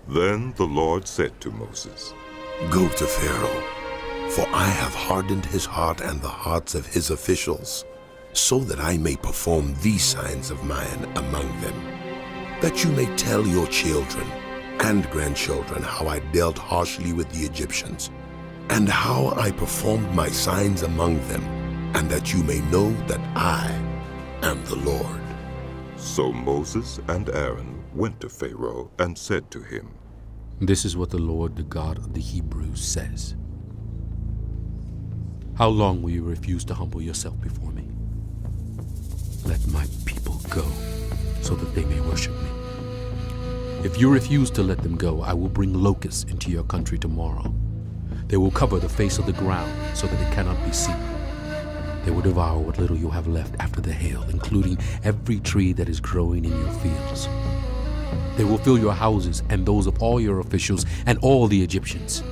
Then the Lord said to Moses, Go to Pharaoh, for I have hardened his heart and the hearts of his officials, so that I may perform these signs of mine among them, that you may tell your children and grandchildren how I dealt harshly with the Egyptians, and how I performed my signs among them, and that you may know that I am the Lord. So Moses and Aaron went to Pharaoh and said to him, This is what the Lord, the God of the Hebrews, says. How long will you refuse to humble yourself before me? Let my people go, so that they may worship me. If you refuse to let them go, I will bring locusts into your country tomorrow. They will cover the face of the ground so that it cannot be seen. They will devour what little you have left after the hail, including every tree that is growing in your fields. They will fill your houses and those of all your officials and all the Egyptians,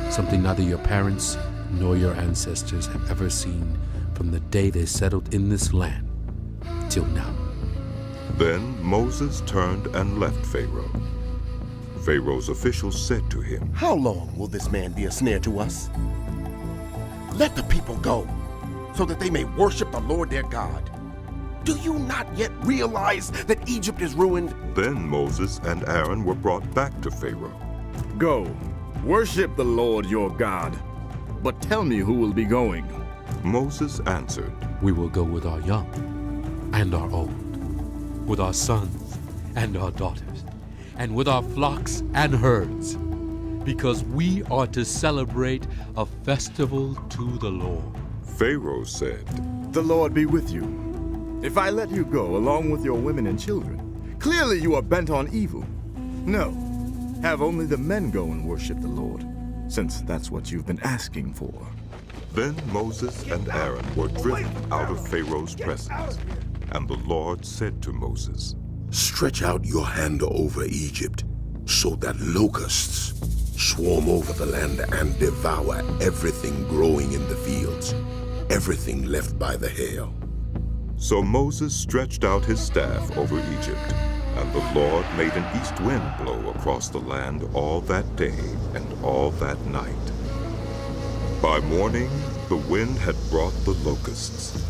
something neither your parents nor your ancestors have ever seen from the day they settled in this land till now. Then Moses turned and left Pharaoh. Pharaoh's officials said to him, How long will this man be a snare to us? Let the people go, so that they may worship the Lord their God. Do you not yet realize that Egypt is ruined? Then Moses and Aaron were brought back to Pharaoh. Go, worship the Lord your God. But tell me who will be going. Moses answered, We will go with our young and our old, with our sons and our daughters, and with our flocks and herds, because we are to celebrate a festival to the Lord. Pharaoh said, The Lord be with you. If I let you go along with your women and children, clearly you are bent on evil. No, have only the men go and worship the Lord, since that's what you've been asking for. Then Moses and Aaron were driven out of Pharaoh's presence. And the Lord said to Moses, Stretch out your hand over Egypt, so that locusts swarm over the land and devour everything growing in the fields, everything left by the hail. So Moses stretched out his staff over Egypt, and the Lord made an east wind blow across the land all that day and all that night. By morning, the wind had brought the locusts.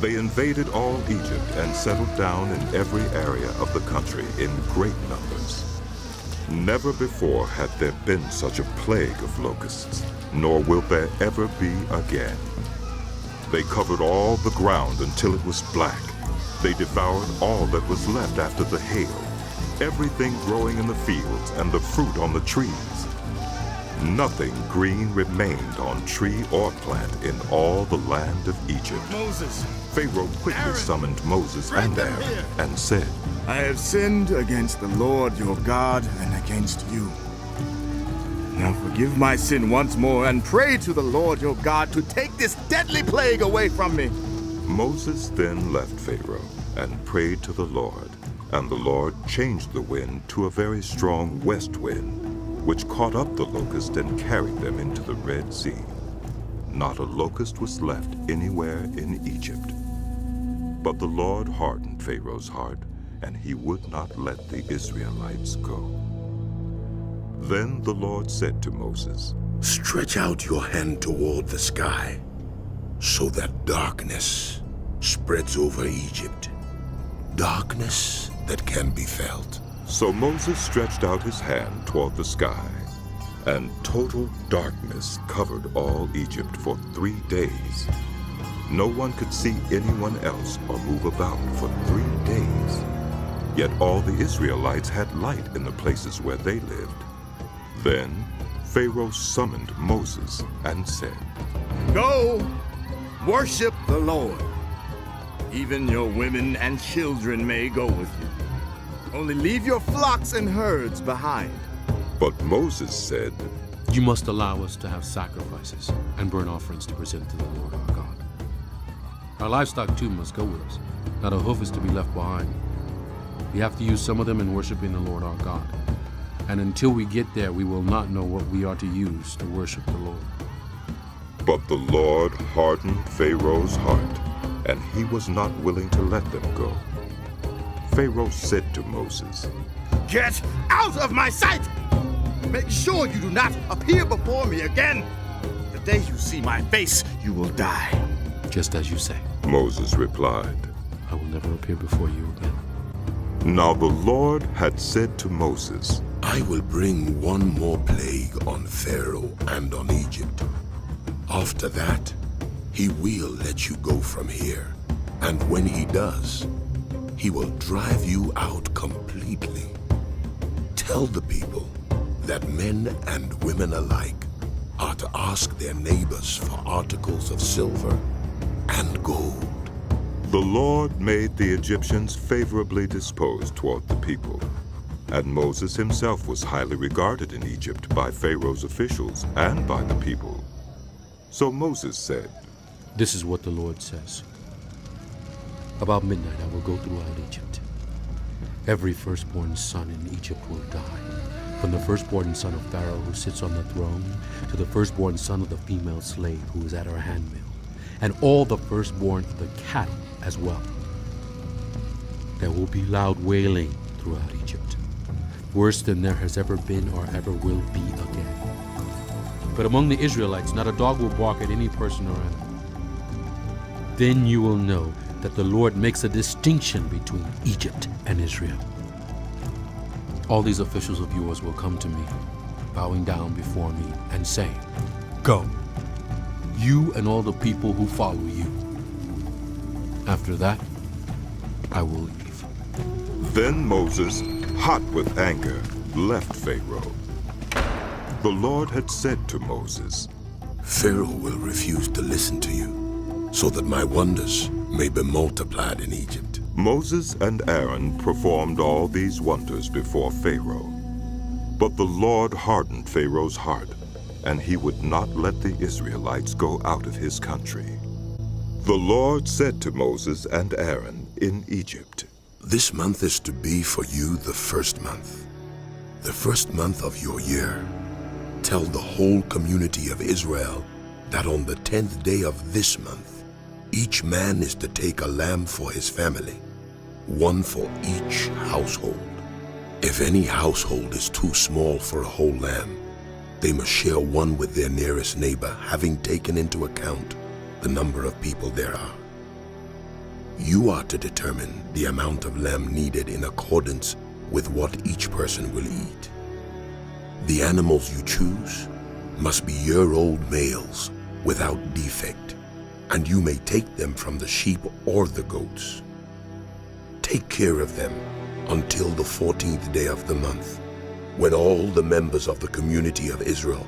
They invaded all Egypt and settled down in every area of the country in great numbers. Never before had there been such a plague of locusts, nor will there ever be again. They covered all the ground until it was black. They devoured all that was left after the hail, everything growing in the fields and the fruit on the trees. Nothing green remained on tree or plant in all the land of Egypt. Moses, Pharaoh quickly Aaron, summoned Moses bring and them Aaron here. and said, I have sinned against the Lord your God and against you. Now forgive my sin once more and pray to the Lord your God to take this deadly plague away from me. Moses then left Pharaoh and prayed to the Lord, and the Lord changed the wind to a very strong west wind, which caught up the locust and carried them into the Red Sea. Not a locust was left anywhere in Egypt. But the Lord hardened Pharaoh's heart, and he would not let the Israelites go. Then the Lord said to Moses, Stretch out your hand toward the sky, so that darkness spreads over Egypt, darkness that can be felt. So Moses stretched out his hand toward the sky, and total darkness covered all Egypt for 3 days. No one could see anyone else or move about for 3 days. Yet all the Israelites had light in the places where they lived. Then Pharaoh summoned Moses and said, Go, worship the Lord. Even your women and children may go with you. Only leave your flocks and herds behind. But Moses said, You must allow us to have sacrifices and burnt offerings to present to the Lord our God. Our livestock too must go with us. Not a hoof is to be left behind. We have to use some of them in worshiping the Lord our God. And until we get there, we will not know what we are to use to worship the Lord. But the Lord hardened Pharaoh's heart, and he was not willing to let them go. Pharaoh said to Moses, Get out of my sight! Make sure you do not appear before me again. The day you see my face, you will die. Just as you say. Moses replied. I will never appear before you again. Now the Lord had said to Moses, I will bring one more plague on Pharaoh and on Egypt. After that, he will let you go from here. And when he does, he will drive you out completely. Tell the people that men and women alike are to ask their neighbors for articles of silver and gold. The Lord made the Egyptians favorably disposed toward the people, and Moses himself was highly regarded in Egypt by Pharaoh's officials and by the people. So Moses said, This is what the Lord says. About midnight I will go throughout Egypt. Every firstborn son in Egypt will die, from the firstborn son of Pharaoh who sits on the throne to the firstborn son of the female slave who is at her handmill, and all the firstborn of the cattle as well. There will be loud wailing throughout Egypt, worse than there has ever been or ever will be again. But among the Israelites, not a dog will bark at any person or animal. Then you will know that the Lord makes a distinction between Egypt and Israel. All these officials of yours will come to me, bowing down before me and saying, Go, you and all the people who follow you. After that, I will leave. Then Moses, hot with anger, left Pharaoh. The Lord had said to Moses, Pharaoh will refuse to listen to you, so that my wonders may be multiplied in Egypt. Moses and Aaron performed all these wonders before Pharaoh. But the Lord hardened Pharaoh's heart, and he would not let the Israelites go out of his country. The Lord said to Moses and Aaron in Egypt, This month is to be for you the first month of your year. Tell the whole community of Israel that on the 10th day of this month, each man is to take a lamb for his family, one for each household. If any household is too small for a whole lamb, they must share one with their nearest neighbor, having taken into account the number of people there are. You are to determine the amount of lamb needed in accordance with what each person will eat. The animals you choose must be year-old males without defect, and you may take them from the sheep or the goats. Take care of them until the 14th day of the month, when all the members of the community of Israel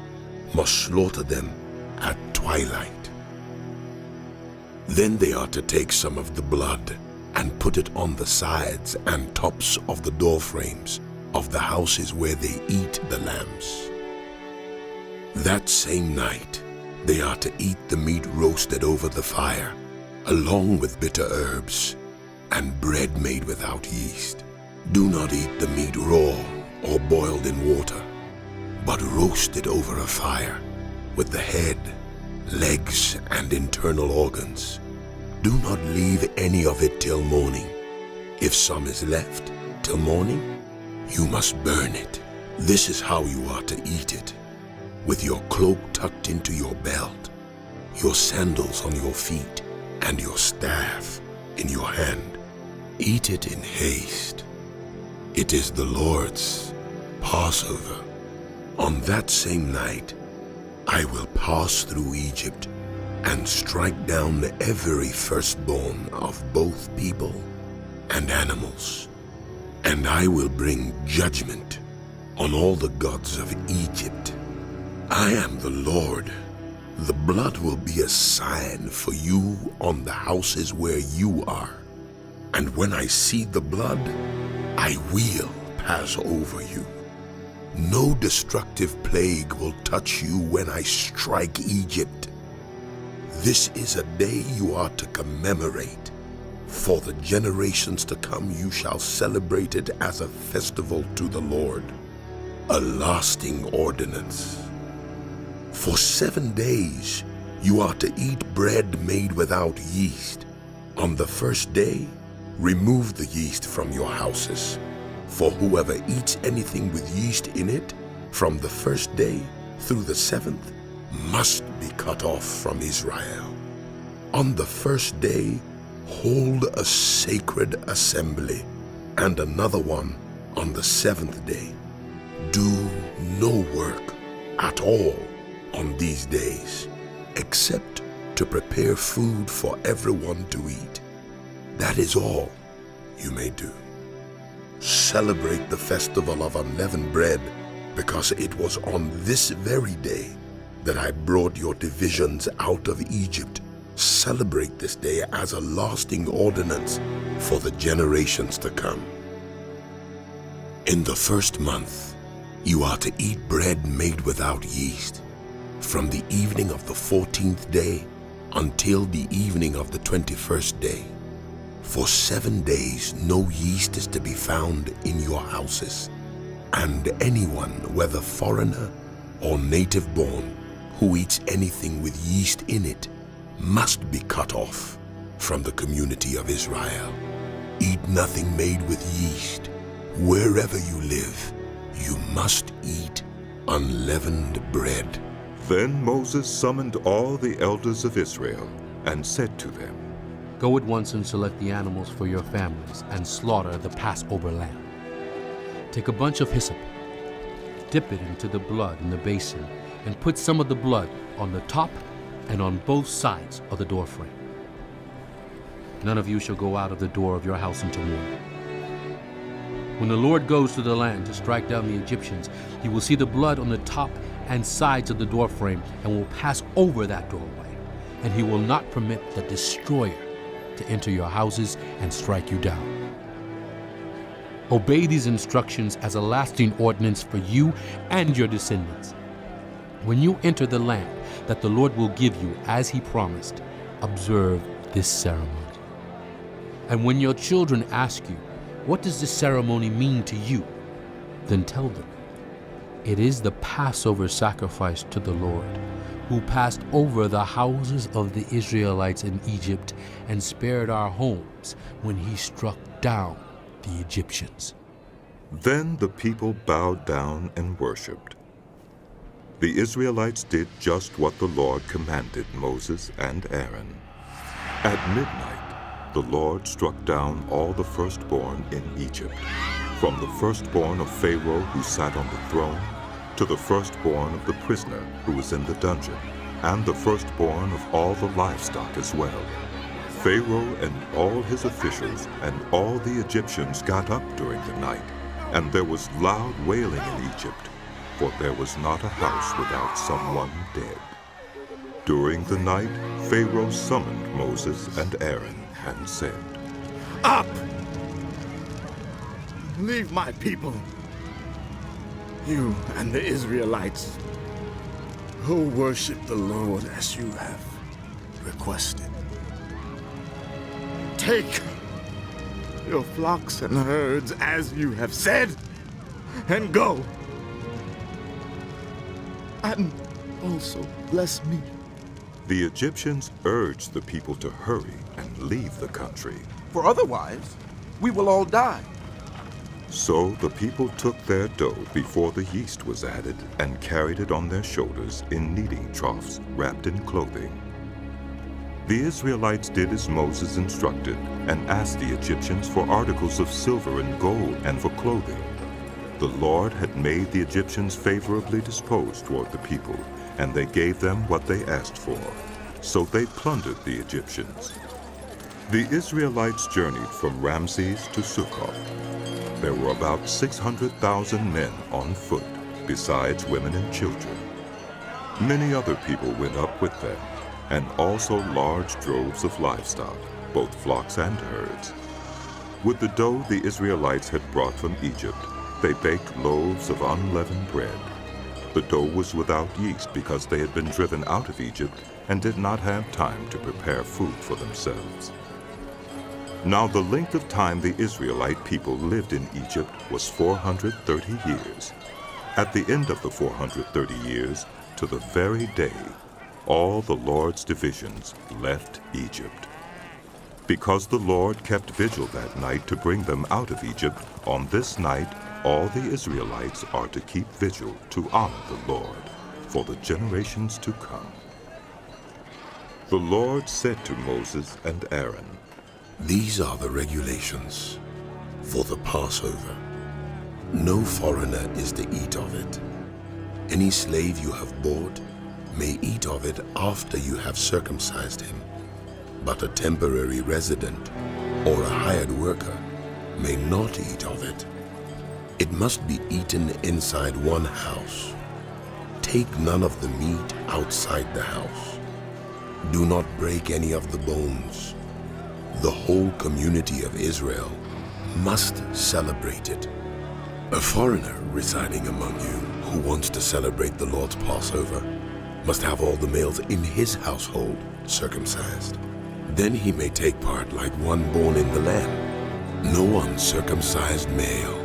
must slaughter them at twilight. Then they are to take some of the blood and put it on the sides and tops of the door frames of the houses where they eat the lambs. That same night, they are to eat the meat roasted over the fire, along with bitter herbs and bread made without yeast. Do not eat the meat raw or boiled in water, but roast it over a fire with the head, legs, and internal organs. Do not leave any of it till morning. If some is left till morning, you must burn it. This is how you are to eat it, with your cloak tucked into your belt, your sandals on your feet, and your staff in your hand. Eat it in haste. It is the Lord's Passover. On that same night, I will pass through Egypt and strike down every firstborn of both people and animals. And I will bring judgment on all the gods of Egypt. I am the Lord. The blood will be a sign for you on the houses where you are. And when I see the blood, I will pass over you. No destructive plague will touch you when I strike Egypt. This is a day you are to commemorate. For the generations to come you shall celebrate it as a festival to the Lord, a lasting ordinance. For 7 days you are to eat bread made without yeast. On the first day, remove the yeast from your houses. For whoever eats anything with yeast in it, from the first day through the seventh, must be cut off from Israel. On the first day, hold a sacred assembly, and another one on the seventh day. Do no work at all on these days, except to prepare food for everyone to eat. That is all you may do. Celebrate the festival of unleavened bread, because it was on this very day that I brought your divisions out of Egypt. Celebrate this day as a lasting ordinance for the generations to come. In the first month, you are to eat bread made without yeast, from the evening of the 14th day until the evening of the 21st day. For 7 days no yeast is to be found in your houses, and anyone, whether foreigner or native born, who eats anything with yeast in it must be cut off from the community of Israel. Eat nothing made with yeast. Wherever you live, you must eat unleavened bread. Then Moses summoned all the elders of Israel and said to them, Go at once and select the animals for your families and slaughter the Passover lamb. Take a bunch of hyssop, dip it into the blood in the basin, and put some of the blood on the top and on both sides of the doorframe. None of you shall go out of the door of your house until morning. When the Lord goes to the land to strike down the Egyptians, he will see the blood on the top and sides of the doorframe and will pass over that doorway, and he will not permit the destroyer to enter your houses and strike you down. Obey these instructions as a lasting ordinance for you and your descendants. When you enter the land that the Lord will give you as he promised, observe this ceremony. And when your children ask you, What does this ceremony mean to you? Then tell them, It is the Passover sacrifice to the Lord, who passed over the houses of the Israelites in Egypt and spared our homes when he struck down the Egyptians. Then the people bowed down and worshipped. The Israelites did just what the Lord commanded Moses and Aaron. At midnight, the Lord struck down all the firstborn in Egypt, from the firstborn of Pharaoh who sat on the throne, to the firstborn of the prisoner who was in the dungeon, and the firstborn of all the livestock as well. Pharaoh and all his officials and all the Egyptians got up during the night, and there was loud wailing in Egypt, for there was not a house without someone dead. During the night, Pharaoh summoned Moses and Aaron and said, Up! Leave my people, you and the Israelites. Go worship the Lord as you have requested. Take your flocks and herds as you have said, and go. And also bless me. The Egyptians urged the people to hurry and leave the country. For otherwise, we will all die. So the people took their dough before the yeast was added and carried it on their shoulders in kneading troughs wrapped in clothing. The Israelites did as Moses instructed and asked the Egyptians for articles of silver and gold and for clothing. The Lord had made the Egyptians favorably disposed toward the people, and they gave them what they asked for. So they plundered the Egyptians. The Israelites journeyed from Ramses to Succoth. There were about 600,000 men on foot, besides women and children. Many other people went up with them, and also large droves of livestock, both flocks and herds. With the dough the Israelites had brought from Egypt, they baked loaves of unleavened bread. The dough was without yeast because they had been driven out of Egypt and did not have time to prepare food for themselves. Now the length of time the Israelite people lived in Egypt was 430 years. At the end of the 430 years, to the very day, all the Lord's divisions left Egypt. Because the Lord kept vigil that night to bring them out of Egypt, on this night all the Israelites are to keep vigil to honor the Lord for the generations to come. The Lord said to Moses and Aaron, These are the regulations for the Passover. No foreigner is to eat of it. Any slave you have bought may eat of it after you have circumcised him, but a temporary resident or a hired worker may not eat of it. It must be eaten inside one house. Take none of the meat outside the house. Do not break any of the bones. The whole community of Israel must celebrate it. A foreigner residing among you who wants to celebrate the Lord's Passover must have all the males in his household circumcised. Then he may take part like one born in the land. No uncircumcised male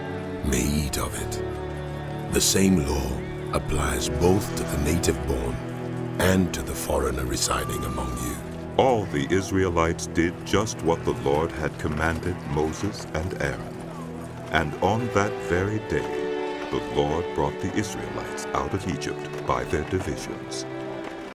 may eat of it. The same law applies both to the native born and to the foreigner residing among you. All the Israelites did just what the Lord had commanded Moses and Aaron. And on that very day, the Lord brought the Israelites out of Egypt by their divisions.